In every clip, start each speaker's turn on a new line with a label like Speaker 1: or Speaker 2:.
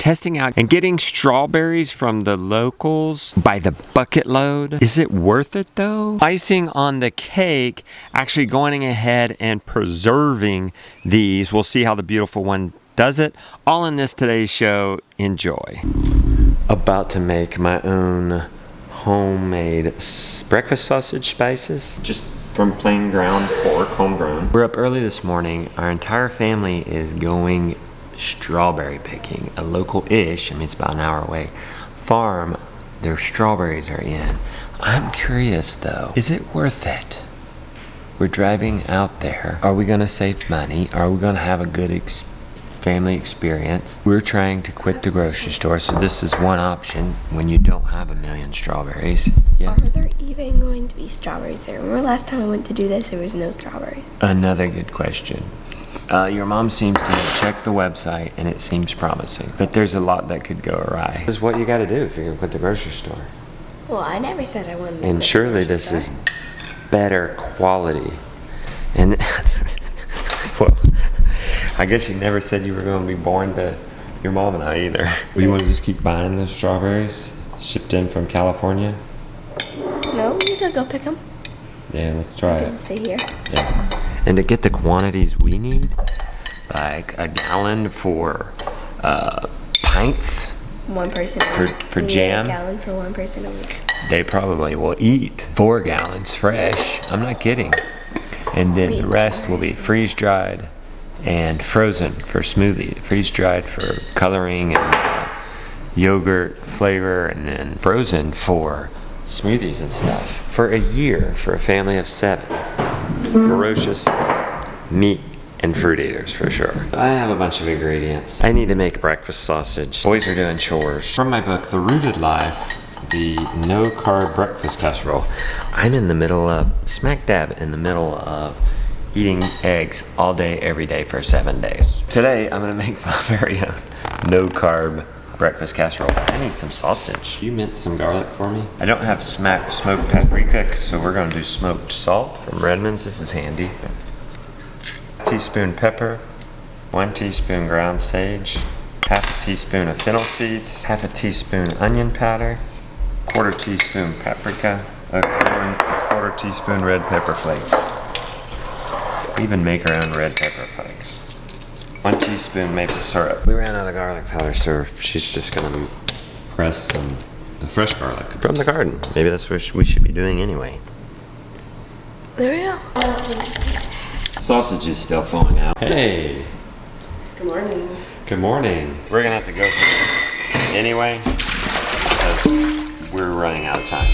Speaker 1: testing out and getting strawberries from the locals by the bucket load. Is it worth it though? Icing on the cake, actually going ahead and preserving these. We'll see how the beautiful one does it. All in this today's show. Enjoy. About to make my own homemade breakfast sausage spices. Just from plain ground pork, homegrown. We're up early this morning. Our entire family is going strawberry picking. A local-ish, I mean it's about an hour away, farm their strawberries are in. I'm curious though, is it worth it? We're driving out there. Are we gonna save money? Are we gonna have a good family experience? We're trying to quit the grocery store, so this is one option when you don't have a million strawberries. Yes?
Speaker 2: Are there even going to be strawberries there? Remember last time I went to do this, there was no strawberries.
Speaker 1: Another good question. Your mom seems to have checked the website and it seems promising, but there's a lot that could go awry. This is what you gotta do if you're gonna quit the grocery store.
Speaker 2: Well, I never said I wanted to
Speaker 1: And surely this is better quality. And well, I guess you never said you were going to be born to your mom and I either. You want to just keep buying those strawberries shipped in from California?
Speaker 2: No, we could go pick them.
Speaker 1: Yeah, let's try it.
Speaker 2: Stay here.
Speaker 1: Yeah. And to get the quantities we need, like a gallon for pints.
Speaker 2: One person
Speaker 1: for jam.
Speaker 2: A gallon for one person a week.
Speaker 1: They probably will eat 4 gallons fresh. I'm not kidding. And then the rest will be freeze dried and frozen for smoothie, freeze dried for coloring and yogurt flavor, and then frozen for smoothies and stuff for a year for a family of 7. Ferocious meat and fruit eaters for sure. I have a bunch of ingredients. I need to make breakfast sausage. Boys are doing chores. From my book, The Rooted Life, the no carb breakfast casserole. I'm in the middle of, smack dab in the middle of eating eggs all day, every day for 7 days. Today, I'm gonna make my very own no carb breakfast casserole. I need some sausage. You mince some garlic for me? I don't have smoked paprika, so we're gonna do smoked salt from Redmond's. This is handy. Teaspoon pepper, 1 teaspoon ground sage, half a teaspoon of fennel seeds, half a teaspoon onion powder, 1/4 teaspoon paprika, a quarter teaspoon red pepper flakes. We even make our own red pepper flakes. 1 teaspoon maple syrup. We ran out of garlic powder, so she's just gonna press some fresh garlic from the garden. Maybe that's what we should be doing anyway.
Speaker 2: There we go.
Speaker 1: Sausage is still falling out. Hey.
Speaker 2: Good morning.
Speaker 1: Good morning. We're gonna have to go for this anyway because we're running out of time.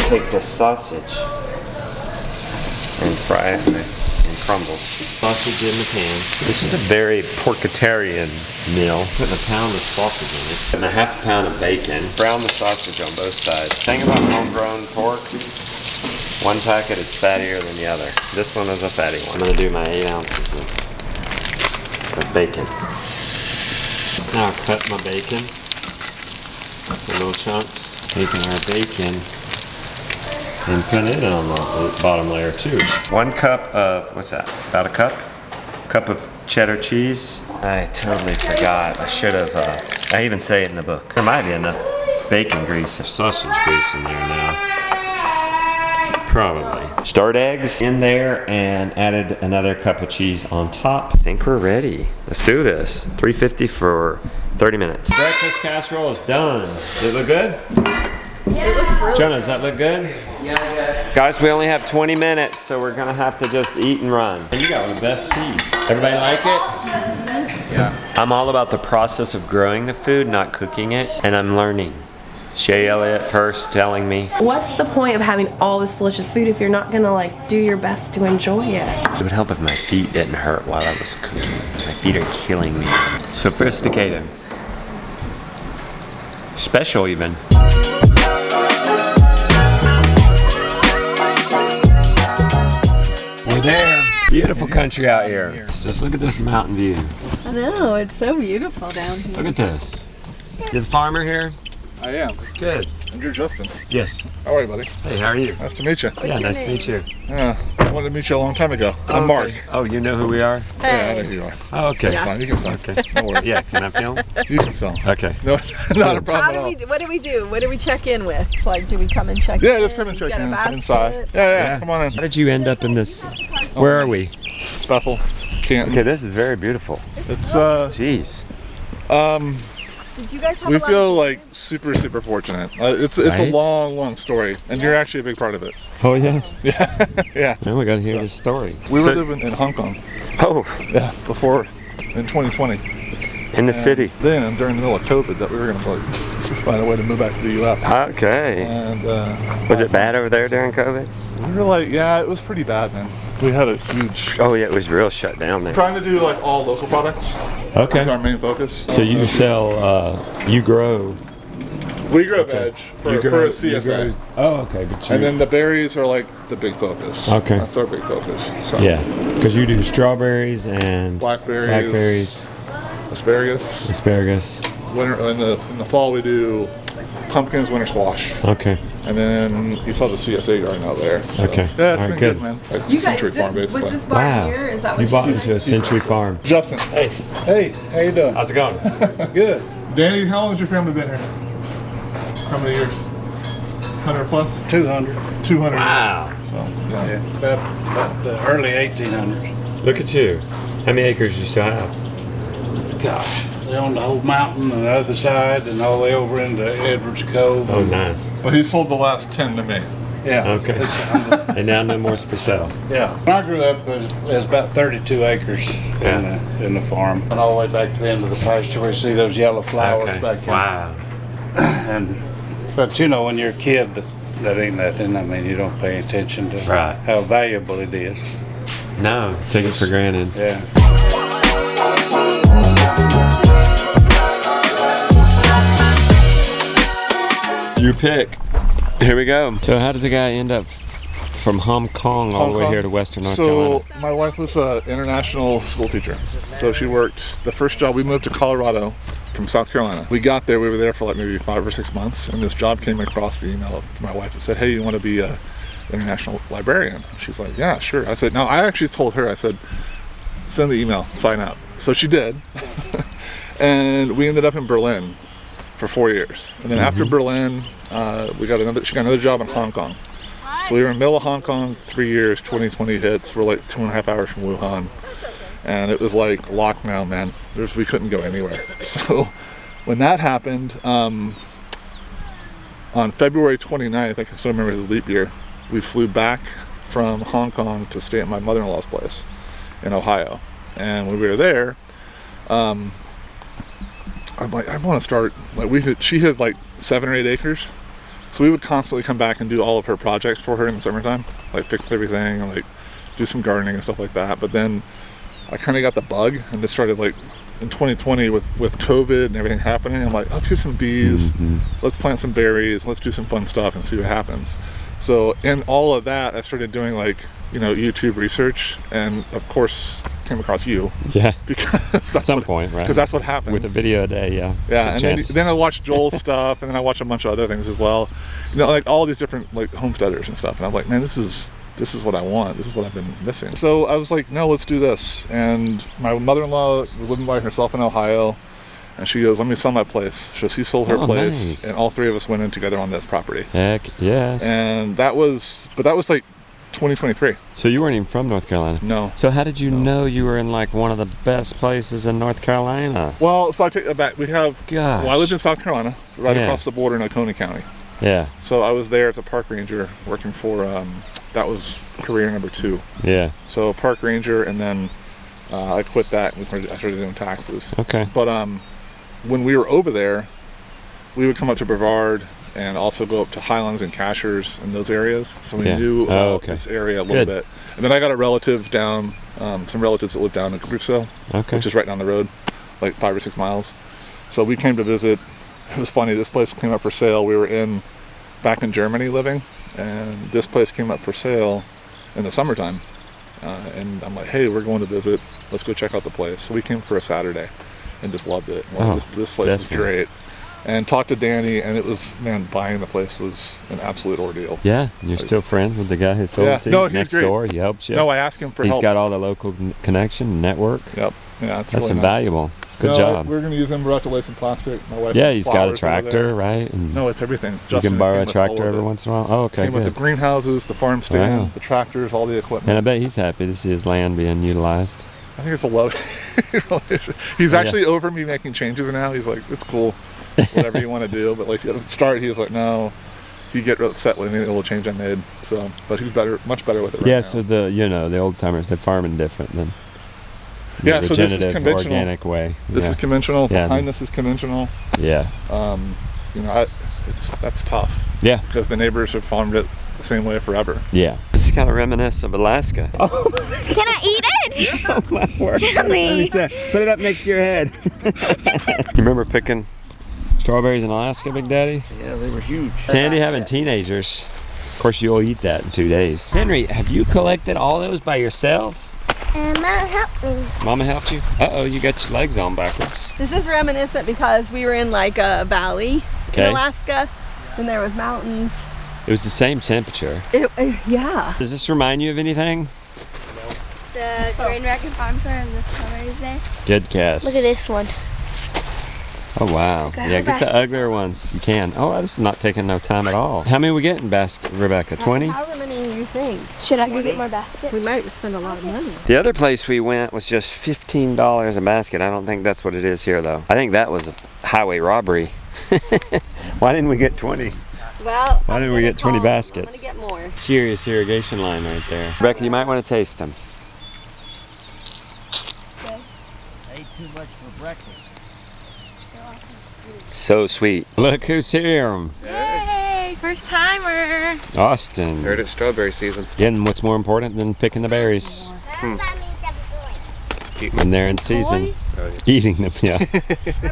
Speaker 1: Take this sausage and fry it in crumbles. Sausage in the pan. This is a very porkitarian meal. Putting a pound of sausage in it. And a half a pound of bacon. Brown the sausage on both sides. Thing about homegrown pork, one packet is fattier than the other. This one is a fatty one. I'm gonna do my 8 ounces of bacon. Let's now cut my bacon in little chunks. Taking our bacon and put it on the bottom layer too. 1 cup of, what's that? About a cup? Cup of cheddar cheese. I totally forgot. I should have, I even say it in the book. There might be enough bacon grease or sausage grease in there now. Probably. Stirred eggs in there and added another cup of cheese on top. I think we're ready. Let's do this. 350 for 30 minutes. Breakfast casserole is done. Does it look good?
Speaker 2: Yeah. It looks really
Speaker 1: Jonah, does that look good?
Speaker 3: Yeah.
Speaker 1: Guys, we only have 20 minutes, so we're gonna have to just eat and run. And you got the best piece. Everybody like it?
Speaker 3: Yeah.
Speaker 1: I'm all about the process of growing the food, not cooking it, and I'm learning. Shay Elliott first telling me.
Speaker 4: What's the point of having all this delicious food if you're not gonna like do your best to enjoy it?
Speaker 1: It would help if my feet didn't hurt while I was cooking. My feet are killing me. Sophisticated. Special even. We're there. Beautiful country out here. Just look at this mountain view.
Speaker 5: I know, it's so beautiful down here.
Speaker 1: Look at this. You're the farmer here?
Speaker 3: I am.
Speaker 1: Good.
Speaker 3: And you're Justin.
Speaker 1: Yes.
Speaker 3: How are you, buddy?
Speaker 1: Hey, how are you?
Speaker 3: Nice to meet you.
Speaker 1: Yeah, nice to meet you.
Speaker 3: Yeah, I wanted to meet you a long time ago. I'm Mark.
Speaker 1: Oh, you know who we are?
Speaker 3: Yeah, I know who you are.
Speaker 1: Oh, okay.
Speaker 3: It's fine. You can film.
Speaker 1: Okay.
Speaker 3: No worries.
Speaker 1: Yeah, can I film?
Speaker 3: You can film.
Speaker 1: Okay.
Speaker 3: No, not a
Speaker 5: How
Speaker 3: problem at
Speaker 5: do
Speaker 3: all.
Speaker 5: we? What do we do? What do we check in with? Like, do we come and check in?
Speaker 3: Yeah, just come and check
Speaker 5: Get a
Speaker 3: in
Speaker 5: basket?
Speaker 3: inside. Yeah, come on in.
Speaker 1: How did you end up in this? Where are we?
Speaker 3: Bethel, Canton.
Speaker 1: Okay, this is very beautiful.
Speaker 3: It's
Speaker 1: Jeez.
Speaker 5: Did you guys have
Speaker 3: we
Speaker 5: a lot
Speaker 3: feel
Speaker 5: of-
Speaker 3: like super fortunate. It's a
Speaker 1: Right?
Speaker 3: long story, and you're actually a big part of it.
Speaker 1: Oh yeah.
Speaker 3: Yeah.
Speaker 1: Oh, we gotta hear this story.
Speaker 3: We
Speaker 1: So-
Speaker 3: were living in Hong Kong.
Speaker 1: Oh,
Speaker 3: Yeah, before in 2020.
Speaker 1: in the city.
Speaker 3: Then during the middle of COVID, that we were gonna like find a way to move back to the U.S.
Speaker 1: Okay.
Speaker 3: And
Speaker 1: Was it bad over there during COVID?
Speaker 3: we were like, yeah, it was pretty bad, man. We had a huge.
Speaker 1: Oh yeah, it was real shut down there.
Speaker 3: Trying to do like all local products.
Speaker 1: Okay.
Speaker 3: That's our main focus.
Speaker 1: So you sell, you grow.
Speaker 3: We grow veg for a CSA.
Speaker 1: Oh, okay. But you,
Speaker 3: And then the berries are like the big focus.
Speaker 1: Okay.
Speaker 3: That's our big focus. So
Speaker 1: yeah, because you do strawberries and
Speaker 3: Blackberries. Asparagus.
Speaker 1: asparagus.
Speaker 3: Winter in the fall we do pumpkins, winter squash,
Speaker 1: Okay.
Speaker 3: and then you saw the CSA garden out there. So,
Speaker 1: Okay.
Speaker 3: Yeah, it's
Speaker 1: All
Speaker 3: been
Speaker 1: right,
Speaker 3: good,
Speaker 1: good.
Speaker 3: man. It's a
Speaker 5: You guys,
Speaker 3: Century Farm,
Speaker 5: was
Speaker 3: basically.
Speaker 5: this barn
Speaker 1: Wow.
Speaker 5: here? Is that what
Speaker 1: You bought into a Century Farm.
Speaker 3: Justin.
Speaker 1: Hey,
Speaker 6: Hey, how you doing?
Speaker 1: how's it going?
Speaker 6: Good.
Speaker 3: Danny, how long has your family been here? How many years? 100 plus?
Speaker 6: 200.
Speaker 3: 200.
Speaker 1: Wow.
Speaker 3: So, yeah.
Speaker 6: Yeah, about the early 1800s.
Speaker 1: Look at you. How many acres you still have?
Speaker 6: Gosh, they own the whole mountain on the other side and all the way over into Edwards Cove.
Speaker 1: Oh, nice.
Speaker 3: But he sold the last 10 to me.
Speaker 6: Yeah.
Speaker 1: Okay. And now no more for sale.
Speaker 6: Yeah. When I grew up, it was about 32 acres
Speaker 1: Yeah.
Speaker 6: in the farm. And all the way back to the end of the pasture where you see those yellow flowers
Speaker 1: Okay.
Speaker 6: back there.
Speaker 1: Wow.
Speaker 6: But you know, when you're a kid, that ain't nothing. I mean, you don't pay attention to
Speaker 1: Right.
Speaker 6: how valuable it is.
Speaker 1: No, take it for granted.
Speaker 6: Yeah.
Speaker 1: You pick. Here we go. So how does a guy end up from Hong Kong all
Speaker 3: Hong
Speaker 1: the way
Speaker 3: Kong.
Speaker 1: here to Western North
Speaker 3: So
Speaker 1: Carolina?
Speaker 3: my wife was an international school teacher. So she worked, the first job, we moved to Colorado from South Carolina. We got there, we were there for like maybe 5 or 6 months, and this job came across the email to my wife and said, hey, you want to be a international librarian? She's like, yeah, sure. I said, no, I actually told her, I said, send the email, sign up. So she did. And we ended up in Berlin for 4 years. And then after Berlin, she got another job in Hong Kong. So we were in the middle of Hong Kong 3 years, 2020 hits. We're like 2.5 hours from Wuhan. And it was like lockdown, man. We couldn't go anywhere. So when that happened, on February 29th, I can still remember his leap year, we flew back from Hong Kong to stay at my mother-in-law's place in Ohio. And when we were there, I'm like, I want to start, like she had like 7 or 8 acres. So we would constantly come back and do all of her projects for her in the summertime, like fix everything and like do some gardening and stuff like that. But then I kind of got the bug and just started like in 2020 with COVID and everything happening. I'm like, let's get some bees, let's plant some berries, let's do some fun stuff and see what happens. So in all of that, I started doing like, YouTube research, and of course came across you
Speaker 1: Yeah.
Speaker 3: because that's
Speaker 1: At some point, right?
Speaker 3: because that's what happens.
Speaker 1: With a video a day, yeah.
Speaker 3: Yeah, and
Speaker 1: Good chance.
Speaker 3: then I watched Joel's stuff, and then I watched a bunch of other things as well. Like all these different like homesteaders and stuff. And I'm like, man, this is what I want. This is what I've been missing. So I was like, no, let's do this. And my mother-in-law was living by herself in Ohio, and she goes, let me sell my place. So she sold her
Speaker 1: Oh,
Speaker 3: place,
Speaker 1: nice.
Speaker 3: and all 3 of us went in together on this property.
Speaker 1: Heck, yes.
Speaker 3: And that was like 2023.
Speaker 1: So you weren't even from North Carolina?
Speaker 3: No.
Speaker 1: So how did you know you were in like one of the best places in North Carolina?
Speaker 3: Well, so I take that back. We have.
Speaker 1: Gosh.
Speaker 3: Well, I lived in South Carolina, right
Speaker 1: Yeah.
Speaker 3: across the border in Oconee County.
Speaker 1: Yeah,
Speaker 3: So I was there as a park ranger working for, that was career number 2.
Speaker 1: yeah.
Speaker 3: So park ranger, and then I quit that and I started doing taxes.
Speaker 1: Okay.
Speaker 3: But when we were over there, we would come up to Brevard and also go up to Highlands and Cashers and those areas. So we
Speaker 1: Yeah.
Speaker 3: knew
Speaker 1: Oh,
Speaker 3: about
Speaker 1: okay.
Speaker 3: this area a little
Speaker 1: Good.
Speaker 3: bit. And then I got a relative down, some relatives that live down in Crusoe,
Speaker 1: Okay.
Speaker 3: which is right down the road, like 5 or 6 miles. So we came to visit. It was funny, this place came up for sale. We were back in Germany living, and this place came up for sale in the summertime. And I'm like, hey, we're going to visit. Let's go check out the place. So we came for a Saturday and just loved it.
Speaker 1: Oh,
Speaker 3: This place is
Speaker 1: that's good.
Speaker 3: great. and talked to Danny, and it was, man, buying the place was an absolute ordeal.
Speaker 1: Yeah, you're still friends with the guy who sold it to you?
Speaker 3: No, he's
Speaker 1: Next
Speaker 3: great.
Speaker 1: door, he helps you?
Speaker 3: No, I asked him for
Speaker 1: He's
Speaker 3: help.
Speaker 1: got all the local connection, network?
Speaker 3: Yep. Yeah,
Speaker 1: That's
Speaker 3: really nice.
Speaker 1: invaluable. Good
Speaker 3: No,
Speaker 1: job.
Speaker 3: We're going to use him. We're out to lay some plastic. My wife
Speaker 1: Yeah,
Speaker 3: has
Speaker 1: he's got a
Speaker 3: flowers over
Speaker 1: tractor,
Speaker 3: there.
Speaker 1: right? And
Speaker 3: No, it's everything.
Speaker 1: you
Speaker 3: Justin,
Speaker 1: can
Speaker 3: it
Speaker 1: borrow
Speaker 3: came
Speaker 1: a
Speaker 3: with
Speaker 1: tractor
Speaker 3: all of
Speaker 1: every
Speaker 3: it.
Speaker 1: once in a while? Oh, okay,
Speaker 3: Came with the
Speaker 1: good.
Speaker 3: greenhouses, the farm stand,
Speaker 1: Wow.
Speaker 3: the tractors, all the equipment.
Speaker 1: And I bet he's happy to see his land being utilized.
Speaker 3: I think it's a love relationship. He's actually over me making changes now. He's like, it's cool, whatever you want to do. But like at the start, he was like, no. He'd get upset with any little change I made. So, but he's much better with it right now.
Speaker 1: Yeah, so the old timers, they're farming different than the
Speaker 3: Yeah, so this is
Speaker 1: regenerative,
Speaker 3: conventional.
Speaker 1: organic way.
Speaker 3: This
Speaker 1: yeah.
Speaker 3: is conventional.
Speaker 1: Yeah.
Speaker 3: Behind this is conventional.
Speaker 1: Yeah.
Speaker 3: You know, that's tough
Speaker 1: Yeah.
Speaker 3: because the neighbors have farmed it the same way forever.
Speaker 1: Yeah. This is kind of reminiscent of Alaska.
Speaker 2: Can I eat it?
Speaker 1: Oh my word.
Speaker 2: Yummy.
Speaker 1: Put it up next to your head. You remember picking strawberries in Alaska, Big Daddy?
Speaker 7: Yeah, they were huge.
Speaker 1: Sandy having teenagers. Of course, you'll eat that in 2 days. Henry, have you collected all those by yourself?
Speaker 2: And Mom helped me.
Speaker 1: Mama helped you? Uh-oh, you got your legs on backwards.
Speaker 5: This is reminiscent because we were in like a valley
Speaker 1: Okay.
Speaker 5: in Alaska, and there was mountains.
Speaker 1: It was the same temperature.
Speaker 5: Yeah.
Speaker 1: Does this remind you of anything?
Speaker 2: The Grand Rapids Farm Fair and the strawberries there.
Speaker 1: Good guess.
Speaker 2: Look at this one.
Speaker 1: Oh, wow.
Speaker 2: Got
Speaker 1: Yeah,
Speaker 2: a
Speaker 1: get the
Speaker 2: basket.
Speaker 1: uglier ones. You can. Oh, this is not taking no time at all. How many we getting, Rebecca? 20?
Speaker 5: However many you think.
Speaker 2: Should I go get more baskets?
Speaker 5: We might spend a lot of money.
Speaker 1: The other place we went was just $15 a basket. I don't think that's what it is here, though. I think that was a highway robbery. Why didn't we get 20?
Speaker 5: Well,
Speaker 1: Why didn't we get 20 baskets?
Speaker 5: I'm gonna get more.
Speaker 1: Serious irrigation line right there. Rebecca, you might want to taste them.
Speaker 7: Ate too much for breakfast.
Speaker 1: So sweet. Look who's here.
Speaker 4: Yay! First timer.
Speaker 1: Austin.
Speaker 8: Heard it's strawberry season.
Speaker 1: Getting what's more important than picking the berries. When they're in season. Eating them, yeah.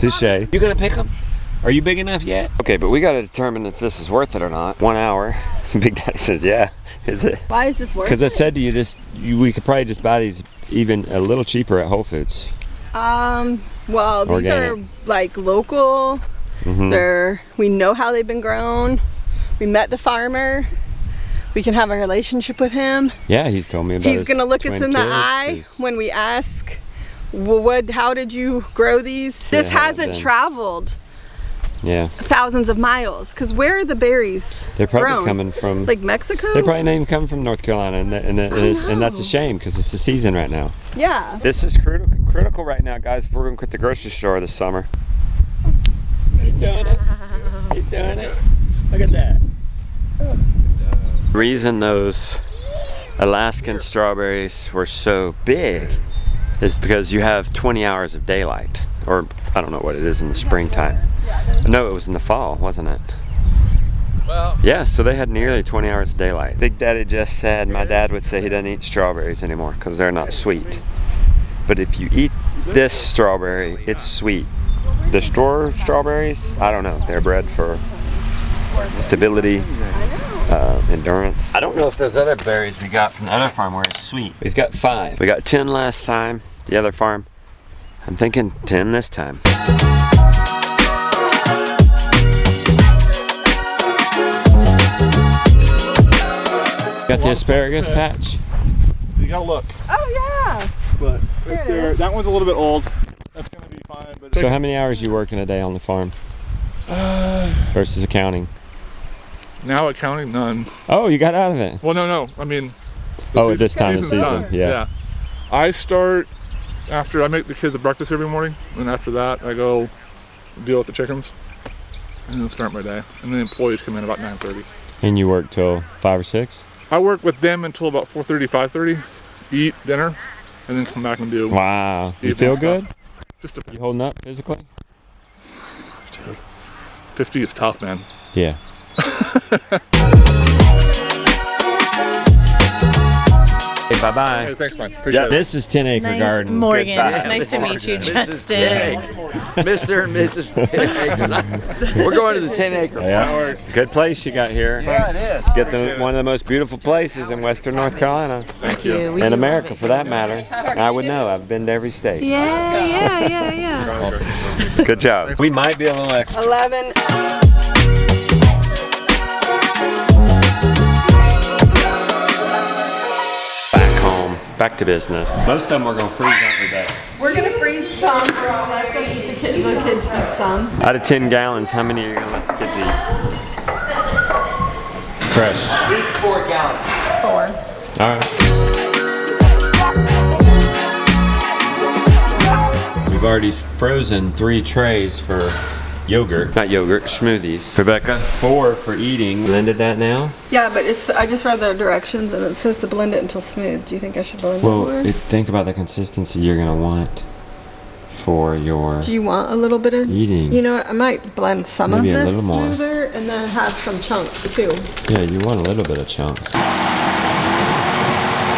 Speaker 1: Touche. You gonna pick them? Are you big enough yet? Okay, but we gotta determine if this is worth it or not. 1 hour. Big Daddy says, yeah. Is it?
Speaker 5: Why is this worth
Speaker 1: Because I
Speaker 5: it?
Speaker 1: said to you, we could probably just buy these even a little cheaper at Whole Foods.
Speaker 5: Well, these
Speaker 1: Organic.
Speaker 5: are like local. We know how they've been grown. We met the farmer. We can have a relationship with him.
Speaker 1: Yeah, he's told me about
Speaker 5: He's
Speaker 1: his
Speaker 5: gonna look us
Speaker 1: twin
Speaker 5: in the
Speaker 1: kids,
Speaker 5: eye
Speaker 1: his-
Speaker 5: when we ask, how did you grow these?
Speaker 1: Yeah,
Speaker 5: This
Speaker 1: how
Speaker 5: hasn't
Speaker 1: then?
Speaker 5: traveled
Speaker 1: Yeah,
Speaker 5: thousands of miles. Cause where are the berries
Speaker 1: they're probably
Speaker 5: grown?
Speaker 1: coming from.
Speaker 5: Like Mexico?
Speaker 1: They're probably not even coming from North Carolina, and that's a shame because it's the season right now.
Speaker 5: Yeah.
Speaker 1: This is critical right now, guys. If we're gonna quit the grocery store this summer. He's doing it. He's doing it. Look at that. The reason those Alaskan strawberries were so big is because you have 20 hours of daylight, or I don't know what it is in the springtime. No, it was in the fall, wasn't it?
Speaker 8: Well,
Speaker 1: Yeah, so they had nearly 20 hours of daylight. Big Daddy just said my dad would say he doesn't eat strawberries anymore because they're not sweet. But if you eat this strawberry, it's sweet. The store strawberries, I don't know, they're bred for stability, endurance. I don't know if those other berries we got from the other farm were as sweet. We've got 5. We got 10 last time, the other farm. I'm thinking 10 this time. Got the asparagus patch.
Speaker 3: You gotta look.
Speaker 5: Oh yeah.
Speaker 3: But
Speaker 5: There
Speaker 3: right
Speaker 5: it
Speaker 3: there,
Speaker 5: is.
Speaker 3: that one's a little bit old. That's gonna be fine. But
Speaker 1: So how many hours you work in a day on the farm versus accounting?
Speaker 3: now accounting, none.
Speaker 1: Oh, you got out of it.
Speaker 3: Well, no. I mean,
Speaker 1: Oh, at this time of
Speaker 3: season's
Speaker 1: season,
Speaker 3: done.
Speaker 1: yeah.
Speaker 3: I start after I make the kids a breakfast every morning, and after that I go deal with the chickens, and then start my day. And the employees come in about 9:30.
Speaker 1: And you work till 5 or 6?
Speaker 3: I work with them until about 4:30, 5:30. Eat dinner, and then come back and do.
Speaker 1: Wow. You
Speaker 3: evening
Speaker 1: feel
Speaker 3: stuff.
Speaker 1: good?
Speaker 3: Just depends.
Speaker 1: You holding up physically?
Speaker 3: Dude, 50 is tough, man.
Speaker 1: Yeah. Bye-bye.
Speaker 3: Hey, thanks, man. Appreciate it.
Speaker 1: This is 10 Acre Garden.
Speaker 9: Morgan.
Speaker 1: Goodbye.
Speaker 9: Nice to meet you,
Speaker 8: Mrs.
Speaker 9: Justin.
Speaker 8: Mr. and Mrs. 10 Acre. We're going to the 10 Acre.
Speaker 1: Yeah. Good place you got here.
Speaker 8: Yeah, it is.
Speaker 1: Get one of the most beautiful places in Western North Carolina.
Speaker 9: Thank you.
Speaker 1: In America, for that matter. I would know. I've been to every state.
Speaker 9: Yeah.
Speaker 1: Awesome. Good job. We might be a little extra.
Speaker 5: 11.
Speaker 1: Back home. Back to business. Most of them we're going to freeze, aren't we, Beck?
Speaker 5: We're gonna freeze some. We're all gonna eat the kids eat some.
Speaker 1: Out of 10 gallons, how many are you going to let the kids eat? Fresh.
Speaker 7: At least 4 gallons.
Speaker 5: 4.
Speaker 1: All right. We've already frozen 3 trays for yogurt. Not yogurt, smoothies. Rebecca, 4 for eating. Blended that now?
Speaker 5: Yeah, but I just read the directions and it says to blend it until smooth. Do you think I should blend it more?
Speaker 1: Think about the consistency you're going to want for your
Speaker 5: Do you want a little bit of
Speaker 1: eating.
Speaker 5: You know what? I might blend some
Speaker 1: Maybe a
Speaker 5: of
Speaker 1: little
Speaker 5: this
Speaker 1: more.
Speaker 5: smoother and then have some chunks too.
Speaker 1: Yeah, you want a little bit of chunks.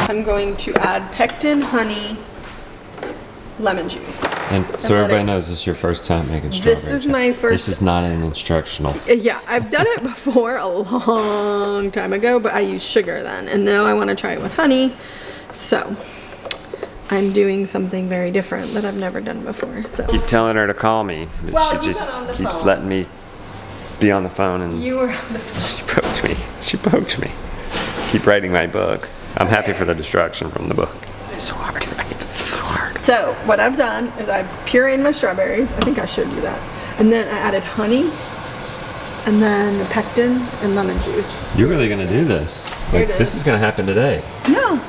Speaker 5: I'm going to add pectin, honey, lemon juice.
Speaker 1: And so
Speaker 5: let
Speaker 1: everybody
Speaker 5: it-
Speaker 1: knows this is your first time making strawberry.
Speaker 5: This is my first-
Speaker 1: This is not an instructional.
Speaker 5: Yeah, I've done it before a long time ago, but I used sugar then. And now I want to try it with honey. So I'm doing something very different that I've never done before. So
Speaker 1: Keep telling her to call me. But
Speaker 5: Well,
Speaker 1: she
Speaker 5: you
Speaker 1: just
Speaker 5: got on the
Speaker 1: keeps
Speaker 5: phone.
Speaker 1: letting me be on the phone and
Speaker 5: you were on the phone.
Speaker 1: she poked me. She poked me. Keep writing my book. I'm happy for the distraction from the book. It's so hard to write. So hard.
Speaker 5: So what I've done is I pureed my strawberries. I think I showed you that. And then I added honey, and then the pectin and lemon juice.
Speaker 1: You're really gonna do this?
Speaker 5: Here
Speaker 1: Like
Speaker 5: it
Speaker 1: this
Speaker 5: is.
Speaker 1: is gonna happen today.
Speaker 5: Yeah.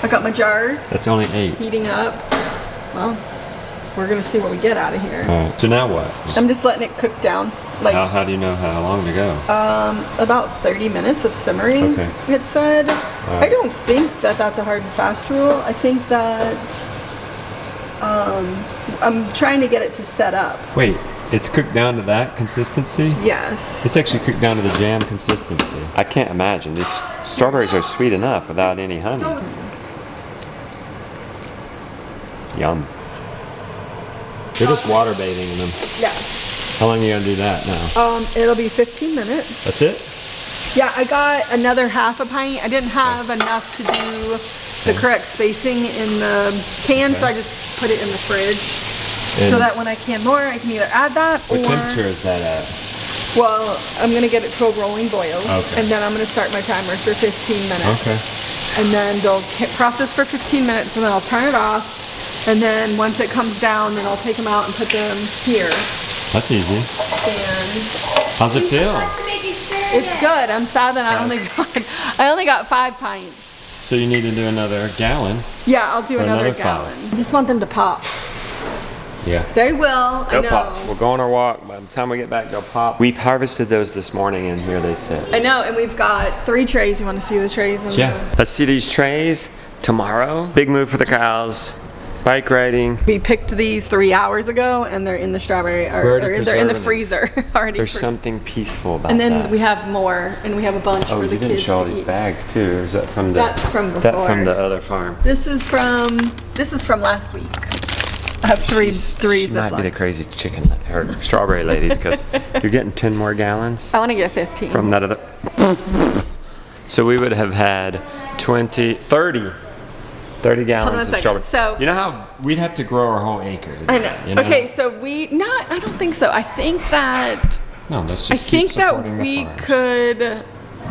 Speaker 5: I got my jars
Speaker 1: That's only 8.
Speaker 5: heating up. Well, we're gonna see what we get out of here.
Speaker 1: All right. So now what?
Speaker 5: I'm just letting it cook down. Like
Speaker 1: How do you know how long to go?
Speaker 5: about 30 minutes of simmering,
Speaker 1: Okay.
Speaker 5: it said. I don't think that that's a hard and fast rule. I think that I'm trying to get it to set up.
Speaker 1: Wait, it's cooked down to that consistency?
Speaker 5: Yes.
Speaker 1: It's actually cooked down to the jam consistency. I can't imagine. These strawberries are sweet enough without any honey. Yum. You're just water bathing in them.
Speaker 5: Yes.
Speaker 1: How long are you gonna do that now?
Speaker 5: It'll be 15 minutes.
Speaker 1: That's it?
Speaker 5: Yeah, I got another half a pint. I didn't have enough to do the correct spacing in the pan, so I just put it in the fridge. So
Speaker 1: And
Speaker 5: that when I can more, I can either add that
Speaker 1: what
Speaker 5: or...
Speaker 1: temperature is that at?
Speaker 5: Well, I'm gonna get it to a rolling boil.
Speaker 1: Okay.
Speaker 5: And then I'm gonna start my timer for 15 minutes.
Speaker 1: Okay.
Speaker 5: And then they'll process for 15 minutes and then I'll turn it off. And then once it comes down, then I'll take them out and put them here.
Speaker 1: That's easy.
Speaker 5: And
Speaker 1: How's it feel?
Speaker 5: it's good. I'm sad that I only got 5 pints.
Speaker 1: So you need to do another gallon.
Speaker 5: Yeah, I'll do
Speaker 1: Or
Speaker 5: another
Speaker 1: another
Speaker 5: gallon. I just want them to pop.
Speaker 1: Yeah.
Speaker 5: They will, I
Speaker 1: They'll
Speaker 5: know.
Speaker 1: pop. We'll go on our walk. By the time we get back, they'll pop. We harvested those this morning, and here they sit.
Speaker 5: I know, and we've got 3 trays. You want to see the trays?
Speaker 1: Yeah. Let's see these trays tomorrow. Big move for the cows. Bike riding.
Speaker 5: We picked these 3 hours ago, and they're in the strawberry,
Speaker 1: already
Speaker 5: or they're in the
Speaker 1: preserving
Speaker 5: freezer already.
Speaker 1: There's something peaceful about
Speaker 5: And then
Speaker 1: that.
Speaker 5: we have more, and we have a bunch
Speaker 1: Oh,
Speaker 5: for
Speaker 1: you
Speaker 5: the
Speaker 1: didn't
Speaker 5: kids
Speaker 1: show all
Speaker 5: to
Speaker 1: these
Speaker 5: eat.
Speaker 1: bags too, or is that from the?
Speaker 5: That's from
Speaker 1: That from
Speaker 5: before.
Speaker 1: the other farm.
Speaker 5: This is from last week. I have three
Speaker 1: She might be the crazy chicken or strawberry lady because you're getting 10 more gallons
Speaker 5: I want to get 15.
Speaker 1: from that other. So we would have had 30 gallons of
Speaker 5: second.
Speaker 1: strawberry.
Speaker 5: So-
Speaker 1: you know how we'd have to grow our whole acre. To
Speaker 5: I
Speaker 1: do
Speaker 5: know.
Speaker 1: that, you know.
Speaker 5: Okay, so I don't think so. I think that
Speaker 1: No, let's
Speaker 5: I
Speaker 1: just keep
Speaker 5: think that
Speaker 1: supporting the
Speaker 5: we
Speaker 1: farms.
Speaker 5: could.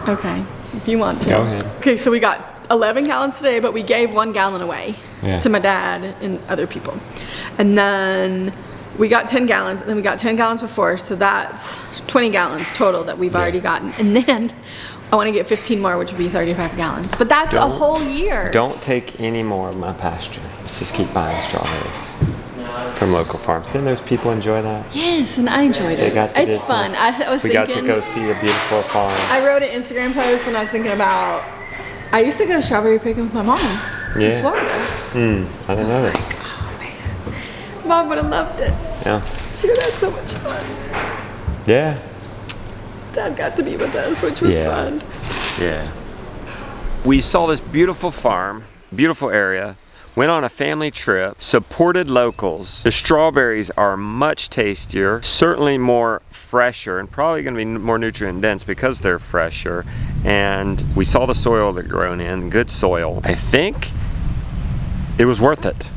Speaker 5: Okay, if you want to.
Speaker 1: Go ahead.
Speaker 5: Okay, so we got 11 gallons today, but we gave 1 gallon away
Speaker 1: Yeah.
Speaker 5: to my dad and other people, and then we got 10 gallons, and then we got 10 gallons before, so that's 20 gallons total that we've already gotten, and then I want to get 15 more, which would be 35 gallons. But that's a
Speaker 1: Don't-
Speaker 5: whole year.
Speaker 1: Don't take any more of my pasture. Let's just keep buying strawberries from local farms. Didn't those people enjoy that?
Speaker 5: Yes, and I enjoyed
Speaker 1: They
Speaker 5: it.
Speaker 1: got the
Speaker 5: It's
Speaker 1: business.
Speaker 5: fun. I was
Speaker 1: we
Speaker 5: thinking.
Speaker 1: got to go see a beautiful farm.
Speaker 5: I wrote an Instagram post and I was thinking about, I used to go strawberry picking with my mom in
Speaker 1: Yeah.
Speaker 5: Florida.
Speaker 1: I didn't know that.
Speaker 5: Mom would have loved it.
Speaker 1: Yeah.
Speaker 5: She would have had so much fun.
Speaker 1: Yeah.
Speaker 5: Dad got to be with us, which was
Speaker 1: Yeah.
Speaker 5: fun.
Speaker 1: Yeah. We saw this beautiful farm beautiful area. Went on a family trip, supported locals. The strawberries are much tastier, certainly more fresher, and probably gonna be more nutrient dense because they're fresher. And we saw the soil they're grown in, good soil. I think it was worth it.